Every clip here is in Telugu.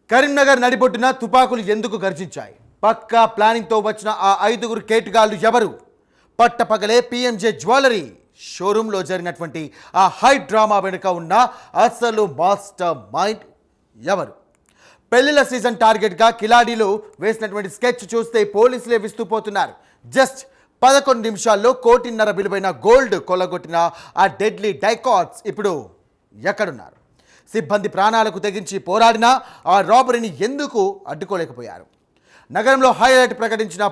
కరీంనగర్ నడిబొట్టున తుపాకులు ఎందుకు గర్జించాయి? పక్కా ప్లానింగ్తో వచ్చిన ఆ 5గురు కేటుగాళ్లు ఎవరు? పట్టపగలే పిఎంజే జ్యువెలరీ షోరూంలో జరిగినటువంటి ఆ హై డ్రామా వెనుక ఉన్న అసలు మాస్టర్ మైండ్ ఎవరు? పెళ్లిల సీజన్ టార్గెట్గా కిలాడీలు వేసినటువంటి స్కెచ్ చూస్తే పోలీసులే విస్తుపోతున్నారు. జస్ట్ 11 నిమిషాల్లో 1.5 కోటి విలువైన గోల్డ్ కొల్లగొట్టిన ఆ డెడ్లీ డైకాట్స్ ఇప్పుడు ఎక్కడున్నారు? సిబ్బంది ప్రాణాలకు తెగించి పోరాడినా ఆ రాబరీని ఎందుకు అడ్డుకోలేకపోయారు? నగరంలో హై అలర్ట్ ప్రకటించిన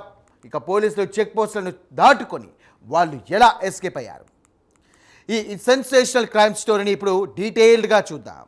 పోలీసులు చెక్ పోస్టులను దాటుకొని వాళ్ళు ఎలా ఎస్కేప్ అయ్యారు? ఈ సెన్సేషనల్ క్రైమ్ స్టోరీని ఇప్పుడు డీటెయిల్డ్గా చూద్దాం.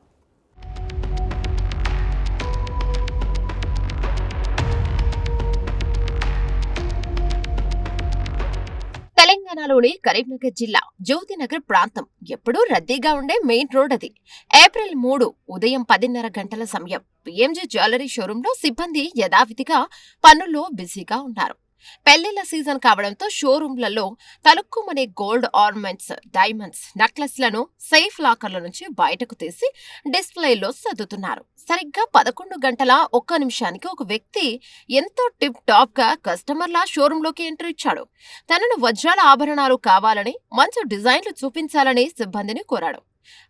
తెలంగాణలోని కరీంనగర్ జిల్లా జ్యోతినగర్ ప్రాంతం ఎప్పుడూ రద్దీగా ఉండే మెయిన్ రోడ్ అది. ఏప్రిల్ 3 ఉదయం 10:30 గంటల సమయం పిఎంజే జ్యువెలరీ షోరూంలో సిబ్బంది యథావిధిగా పనుల్లో బిజీగా ఉన్నారు. పెళ్లిళ్ల సీజన్ కావడంతో షోరూంలలో తలుక్కుమనే గోల్డ్ ఆర్నమెంట్స్, డైమండ్స్, నెక్లెస్లను సేఫ్ లాకర్ల నుంచి బయటకు తీసి డిస్ప్లేలో సర్దుతున్నారు. సరిగ్గా 11 గంటల 1 నిమిషానికి ఒక వ్యక్తి ఎంతో టిప్ టాప్ గా కస్టమర్ల షోరూంలోకి ఎంట్రీ ఇచ్చాడు. తనను వజ్రాల ఆభరణాలు కావాలని, మంచి డిజైన్లు చూపించాలని సిబ్బందిని కోరాడు.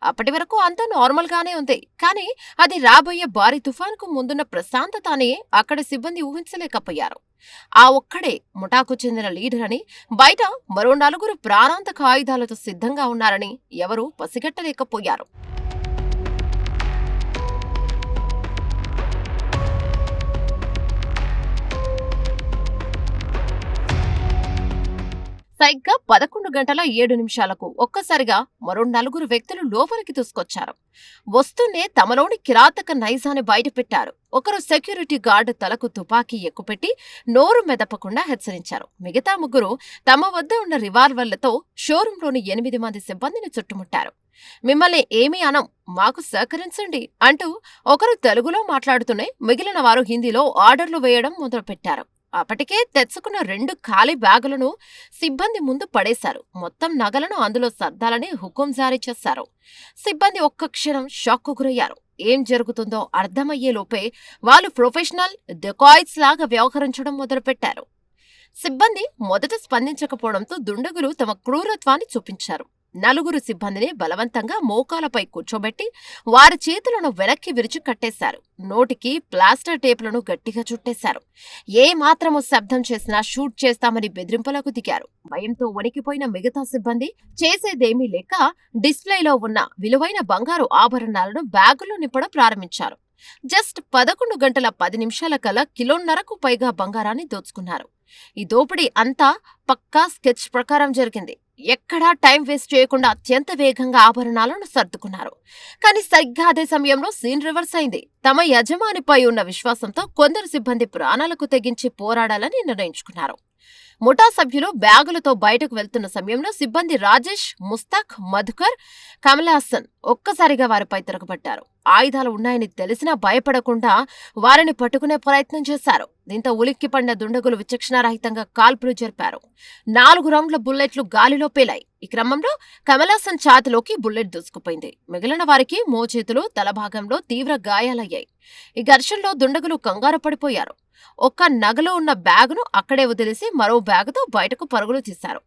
అప్పటి వరకు అంతా నార్మల్ గానే ఉంది. కానీ అది రాబోయే భారీ తుఫాన్కు ముందున్న ప్రశాంతత అని అక్కడి సిబ్బంది ఊహించలేకపోయారు. ఆ ఒక్కడే ముఠాకు చెందిన లీడర్ అని, బయట మరో 4 ప్రాణాంతక ఆయుధాలతో సిద్ధంగా ఉన్నారని ఎవరూ పసిగట్టలేకపోయారు. సరిగ్గా 11 గంటల 7 నిమిషాలకు ఒక్కసారిగా మరో 4 వ్యక్తులు లోపలికి దూసుకొచ్చారు. వస్తూనే తమలోని కిరాతక నైజాన్ని బయటపెట్టారు. ఒకరు సెక్యూరిటీ గార్డు తలకు తుపాకీ ఎక్కుపెట్టి నోరు మెదపకుండా హెచ్చరించారు. మిగతా 3 తమ వద్ద ఉన్న రివాల్వర్లతో షోరూంలోని 8 మంది సిబ్బందిని చుట్టుముట్టారు. మిమ్మల్ని ఏమీ అనం, మాకు సహకరించండి అంటూ ఒకరు తెలుగులో మాట్లాడుతూనే మిగిలిన వారు హిందీలో ఆర్డర్లు వేయడం మొదలుపెట్టారు. అప్పటికే తెచ్చుకున్న 2 ఖాళీ బ్యాగులను సిబ్బంది ముందు పడేశారు. మొత్తం నగలను అందులో సర్దాలని హుకుం జారీ చేశారు. సిబ్బంది ఒక్క క్షణం షాక్కు గురయ్యారు. ఏం జరుగుతుందో అర్థమయ్యేలోపే వాళ్ళు ప్రొఫెషనల్ డెకాయిట్స్ లాగా వ్యవహరించడం మొదలుపెట్టారు. సిబ్బంది మొదట స్పందించకపోవడంతో దుండగులు తమ క్రూరత్వాన్ని చూపించారు. 4 సిబ్బందిని బలవంతంగా మోకాలపై కూర్చోబెట్టి వారి చేతులను వెనక్కి విరిచి కట్టేశారు. నోటికి ప్లాస్టర్ టేపులను గట్టిగా చుట్టేశారు. ఏ మాత్రము శబ్దం చేసినా షూట్ చేస్తామని బెదిరింపులకు దిగారు. భయంతో వణికిపోయిన మిగతా సిబ్బంది చేసేదేమీ లేక డిస్ప్లేలో ఉన్న విలువైన బంగారు ఆభరణాలను బ్యాగులో నింపడం ప్రారంభించారు. జస్ట్ 11 గంటల 10 నిమిషాల కల్లా 1.5 కిలోలకు పైగా బంగారాన్ని దోచుకున్నారు. ఈ దోపిడీ అంతా పక్కా స్కెచ్ ప్రకారం జరిగింది. ఎక్కడా టైం వేస్ట్ చేయకుండా అత్యంత వేగంగా ఆభరణాలను సర్దుకున్నారు. కానీ సరిగ్గా అదే సమయంలో సీన్ రివర్స్ అయింది. తమ యజమానిపై ఉన్న విశ్వాసంతో కొందరు సిబ్బంది ప్రాణాలకు తెగించి పోరాడాలని నిర్ణయించుకున్నారు. ముఠా సభ్యులు బ్యాగులతో బయటకు వెళ్తున్న సమయంలో సిబ్బంది రాజేష్, ముస్తాక్, మధుకర్, కమల్ హాసన్ ఒక్కసారిగా వారిపై తిరగబడ్డారు. ఆయుధాలు ఉన్నాయని తెలిసినా భయపడకుండా వారిని పట్టుకునే ప్రయత్నం చేశారు. దీంతో ఉలిక్కిపడిన దుండగులు విచక్షణారహితంగా కాల్పులు జరిపారు. 4 రౌండ్ల బుల్లెట్లు గాలిలో పేలాయి. ఈ క్రమంలో కమల్ హాసన్ ఛాతిలోకి బుల్లెట్ దూసుకుపోయింది. మిగిలిన వారికి మోచేతులు, తలభాగంలో తీవ్ర గాయాలయ్యాయి. ఈ ఘర్షణలో దుండగులు కంగారు పడిపోయారు. ఒక్క నగలో ఉన్న బ్యాగును అక్కడే వదిలేసి మరో బ్యాగుతో బయటకు పరుగులు తీశారు.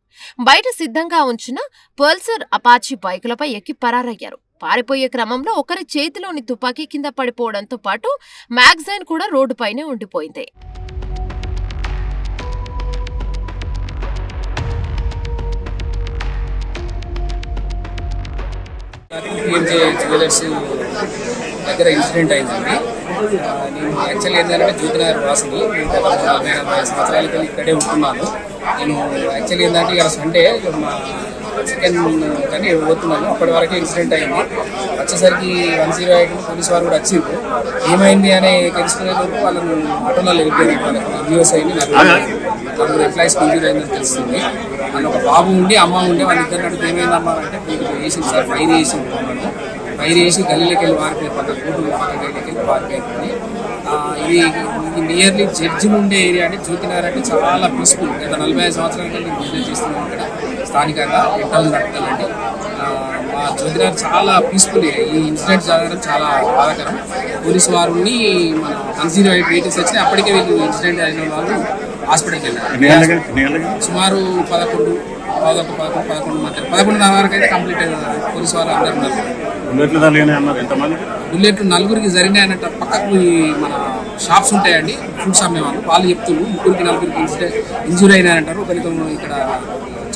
బయట సిద్ధంగా ఉంచిన పల్సర్, అపాచీ బైకులపై ఎక్కి పరారయ్యారు. పారిపోయే క్రమంలో ఒకరి చేతిలోని తుపాకీ కింద పడిపోవడంతో పాటు మ్యాగజైన్ కూడా రోడ్డుపైనే ఉండిపోయింది. జ్యువెలర్స్ దగ్గర ఇన్సిడెంట్ అయిందండి. నేను యాక్చువల్లీ ఏంటంటే జ్యోతినగర్ వాసిని, గత 40 సంవత్సరాల క్రితం ఇక్కడే ఉంటున్నాను. నేను యాక్చువల్లీ ఏంటంటే ఇలా సండే మా చికెన్ కానీ పోతున్నాను. అప్పటి వరకే ఇన్సిడెంట్ అయింది. వచ్చేసరికి 108 పోలీసు వారు కూడా వచ్చిండ్రు. ఏమైంది అని తెలుసుకునే వరకు వాళ్ళను ఆటోలో వెళ్ళిపోయింది. వాళ్ళకి రివ్యూస్ అయింది. 4 ఎంప్లాయీస్ ఇంజూరీ అయిందని తెలుస్తుంది. వాళ్ళు ఒక బాబు ఉండి అమ్మ ఉండి వాళ్ళిద్దరిని అడిగితే ఏమైందమ్మా అంటే వేసింది సార్, ఫైర్ చేసింది. ఫైర్ చేసి గల్లీలోకి వెళ్ళి వారిపోయారు. పక్కన గల్లీలోకి వెళ్ళి వారిపోయింది. ఇది నియర్లీ జడ్జి ఉండే ఏరియా అంటే జ్యోతినగర్ అంటే చాలా పీస్ఫుల్. గత 45 సంవత్సరాల నేను బిజినెస్ చేస్తున్నాను ఇక్కడ స్థానికంగా ఎంటల్ నడతానండి. మా జ్యోతినగర్ చాలా పీస్ఫుల్ ఈ ఇన్సిడెంట్ జరగడం చాలా బాధాకరం. పోలీసు వారిని మన 108 వెహికల్స్ వచ్చినాయి. అప్పటికే వీళ్ళు ఇన్సిడెంట్ అయిన వాళ్ళు హాస్పిటల్కి వెళ్ళారు. సుమారు 11 వరకు అయితే కంప్లీట్ అయ్యారు. పోలీసు వారు అందరూ బుల్లెట్లు 4గురికి జరిగినాయి అన్నట్టు. పక్కకు మన షాప్స్ ఉంటాయండి, ఫుడ్స్ అమ్మేవాళ్ళు, వాళ్ళు చెప్తున్నారు 3-4 ఇంజూరీ అయినారంటారు. ఒకరితో ఇక్కడ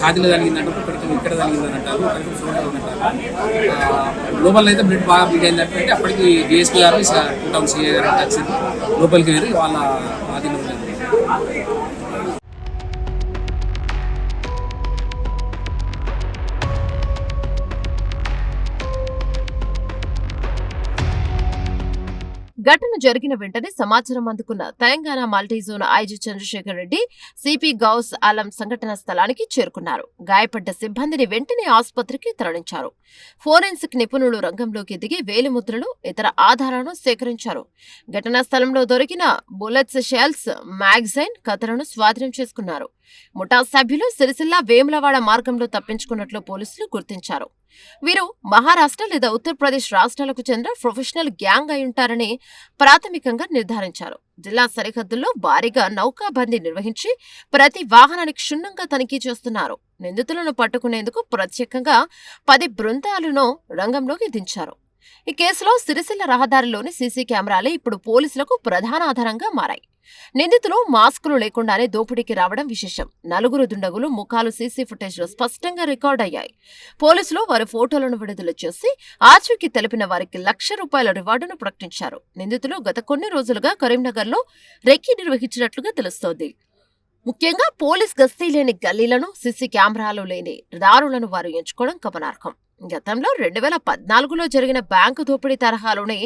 ఛాతీలో తగిలిందంటారు, ఒకరితో ఇక్కడ తగిలిందని అంటారు, ఒకరితో షోల్డర్ అంటారు. లోపల అయితే బ్లడ్ బాగా బ్లీడ్ అయిందంటే అప్పటికి డిఎస్పీ గారు 2 టౌన్ సిఐ గారు వచ్చింది. లోపలికి వెళ్ళి వాళ్ళ ఆధీనంలో ఘటన జరిగిన వెంటనే సమాచారం అందుకున్న Telangana multizone IG Chandrashekar Reddy, CP Ghouse Alam సంఘటన స్థలానికి చేరుకున్నారు. గాయపడ్డ సిబ్బందిని వెంటనే ఆసుపత్రికి తరలించారు. ఫోరెన్సిక్ నిపుణులు రంగంలోకి దిగి వేలిముద్రలు, ఇతర ఆధారాలను సేకరించారు. ఘటనా స్థలంలో దొరికిన బుల్లెట్స్, షెల్స్, మ్యాగజైన్, కథలను స్వాధీనం చేసుకున్నారు. ముఠా సభ్యులు సిరిసిల్ల, వేములవాడ మార్గంలో తప్పించుకున్నట్లు పోలీసులు గుర్తించారు. వీరు మహారాష్ట్ర లేదా ఉత్తరప్రదేశ్ రాష్ట్రాలకు చెందిన ప్రొఫెషనల్ గ్యాంగ్ అయి ఉంటారని ప్రాథమికంగా నిర్ధారించారు. జిల్లా సరిహద్దుల్లో భారీగా నౌకాబందీ నిర్వహించి ప్రతి వాహనానికి క్షుణ్ణంగా తనిఖీ చేస్తున్నారు. నిందితులను పట్టుకునేందుకు ప్రత్యేకంగా 10 బృందాలను రంగంలోకి దించారు. ఈ కేసులో సిరిసిల్ల రహదారిలోని సీసీ కెమెరాలే ఇప్పుడు పోలీసులకు ప్రధాన ఆధారంగా మారాయి. నిందితులు మాస్కులు లేకుండానే దోపిడీకి రావడం విశేషం. 4 దుండగులు ముఖాలు సీసీ ఫుటేజ్లో స్పష్టంగా రికార్డయ్యాయి. పోలీసులు వారి ఫోటోలను విడుదల చేసి ఆచూకీ తెలిపిన వారికి ₹1,00,000 రివార్డును ప్రకటించారు. నిందితులు గత కొన్ని రోజులుగా కరీంనగర్లో రెక్కీ నిర్వహించినట్లుగా తెలుస్తోంది. ముఖ్యంగా పోలీస్ గస్తీ లేని గల్లీలను, సీసీ కెమెరాలు లేని దారులను వారు ఎంచుకోవడం గమనార్హం. గతంలో 2014లో జరిగిన బ్యాంకు దోపిడీ తరహాలోనే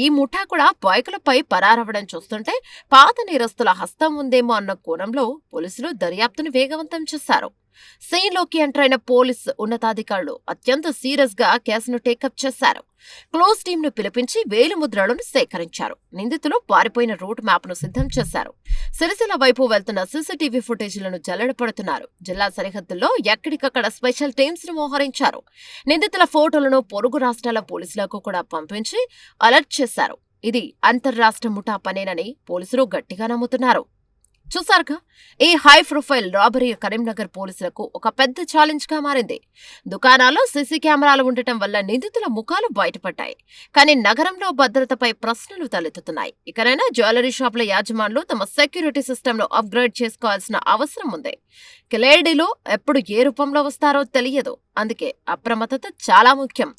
ఈ ముఠా కూడా బైకులపై పరారవడం చూస్తుంటే పాత నేరస్తుల హస్తం ఉందేమో అన్న కోణంలో పోలీసులు దర్యాప్తును వేగవంతం చేశారు. సీన్లోకి ఎంటర్ అయిన పోలీస్ ఉన్నతాధికారులు అత్యంత సీరియస్ గా కేసును టేకప్ చేశారు. క్లోజ్ టీమ్ ను పిలిపించి వేలిముద్రలను సేకరించారు. నిందితులు పారిపోయిన రూట్ మ్యాప్ ను సిద్ధం చేశారు. సిరిసిల్ల వైపు వెళ్తున్న సీసీటీవీ ఫుటేజీలను జల్లెడపడుతున్నారు. జిల్లా సరిహద్దుల్లో ఎక్కడికక్కడ స్పెషల్ టీమ్స్ ను మోహరించారు. నిందితుల ఫోటోలను పొరుగు రాష్ట్రాల పోలీసులకు కూడా పంపించి అలర్ట్ చేశారు. ఇది అంతర్రాష్ట్ర ముఠా పనేనని పోలీసులు గట్టిగా నమ్ముతున్నారు. చూసారుగా, ఈ హై ప్రొఫైల్ రాబరీ కరీంనగర్ పోలీసులకు ఒక పెద్ద ఛాలెంజ్ గా మారింది. దుకాణాల్లో సీసీ కెమెరాలు ఉండటం వల్ల నిందితుల ముఖాలు బయటపడ్డాయి. కానీ నగరంలో భద్రతపై ప్రశ్నలు తలెత్తుతున్నాయి. ఇకనైనా జ్యువెలరీ షాపుల యాజమానులు తమ సెక్యూరిటీ సిస్టంను అప్గ్రేడ్ చేసుకోవాల్సిన అవసరం ఉంది. కిలేడీలు ఎప్పుడు ఏ రూపంలో వస్తారో తెలియదు. అందుకే అప్రమత్తత చాలా ముఖ్యం.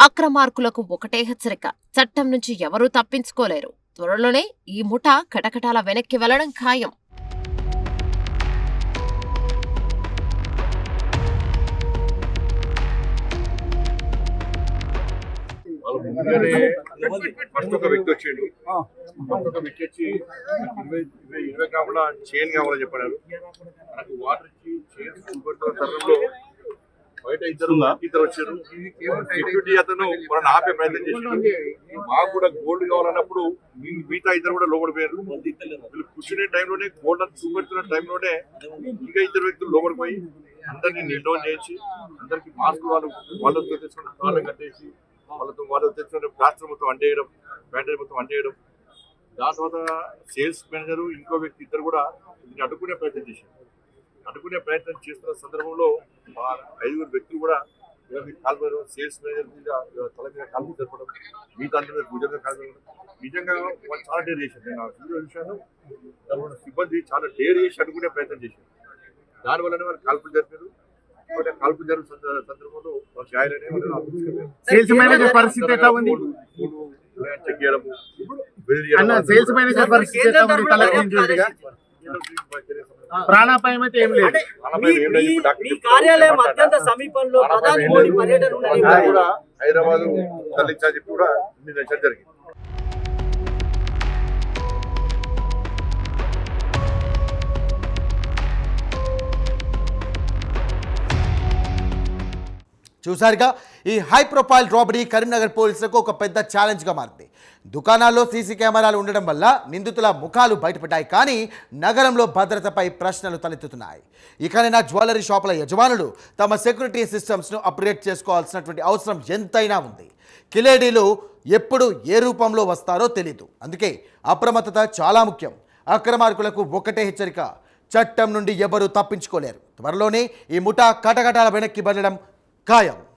అక్రమార్కులకు ఒకటే హెచ్చరిక: చట్టం నుంచి ఎవరూ తప్పించుకోలేరు. త్వరలోనే ఈ ముఠా కటకటాల వెనక్కి వెళ్లడం ఖాయం. ఫస్ట్ ఒక వ్యక్తి వచ్చాడు. ఒక వ్యక్తి వచ్చి 20 కాకుండా చైన్ కావాలని చెప్పాడు. నాకు వాటర్ ఇచ్చి చైన్ చూపెడుతున్న తరుణంలో బయట ఇద్దరు వచ్చారు. సెక్యూరిటీ అతను మనల్ని ఆపే ప్రయత్నం చేశాడు. మాకు కూడా గోల్డ్ కావాలన్నప్పుడు మిగతా ఇద్దరు కూడా లోపడిపోయారు. వీళ్ళు కూర్చునే టైంలోనే గోల్డ్ అంతా చూపెడుతున్న టైంలోనే ఇంకా ఇద్దరు వ్యక్తులు లోపడిపోయి అందరినీ నిర్ణయం చేసి అందరికి మాస్క్ వాళ్ళతో తెచ్చుకున్న కాళ్ళం కట్టేసి వాళ్ళు తెచ్చుకున్న ప్లాస్టర్ మొత్తం అండేయడం, బ్యాండేజ్ మొత్తం అండేయడం. దాని తర్వాత సేల్స్ మేనేజర్ ఇంకో వ్యక్తి ఇద్దరు కూడా దీన్ని అడ్డుకునే ప్రయత్నం చేశారు. అడ్డుకునే ప్రయత్నం చేస్తున్న సందర్భంలో మా 5 వ్యక్తులు కూడా కాల్పడం, సేల్స్ మేనేజర్ మీద తల మీద కాల్పు జరపడం, మిగతా అందరి మీద భుజం మీద కాల్పడం. నిజంగా వాళ్ళు చాలా డేర్ చేశారు. నేను ఆ వీడియో చూశాను. సిబ్బంది చాలా డేర్ చేసి అడ్డుకునే ప్రయత్నం చేశారు. దానివల్లనే వాళ్ళు కాల్పులు జరిపారు. కాల్పు జరిగిన సందర్భంలో వాళ్ళు గాయాలనే సేల్స్ మేనేజర్ పరిస్థితి ఎట్లా ఉంది? చెక్ చేయడము, సేల్స్ మేనేజర్ పరిస్థితి ఎట్లా ఉంది? ప్రాణాపాయం అయితే ఏం లేదు. కార్యాలయం అత్యంత సమీపంలో ప్రధాని మోడీ పర్యటన కూడా హైదరాబాద్ తరలించాలని చెప్పి కూడా నిర్ణయించడం జరిగింది. చూసారుగా, ఈ హై ప్రొఫైల్ రాబరీ కరీంనగర్ పోలీసులకు ఒక పెద్ద ఛాలెంజ్గా మారింది. దుకాణాల్లో సీసీ కెమెరాలు ఉండడం వల్ల నిందితుల ముఖాలు బయటపడ్డాయి, కానీ నగరంలో భద్రతపై ప్రశ్నలు తలెత్తుతున్నాయి. ఇకనైనా జ్యువెలరీ షాపుల యజమానులు తమ సెక్యూరిటీ సిస్టమ్స్ను అప్గ్రేడ్ చేసుకోవాల్సినటువంటి అవసరం ఎంతైనా ఉంది. కిలేడీలు ఎప్పుడు ఏ రూపంలో వస్తారో తెలీదు. అందుకే అప్రమత్తత చాలా ముఖ్యం. అక్రమార్కులకు ఒకటే హెచ్చరిక: చట్టం నుండి ఎవరూ తప్పించుకోలేరు. త్వరలోనే ఈ ముఠా కటకటాల వెనక్కి బడడం ఖాయం.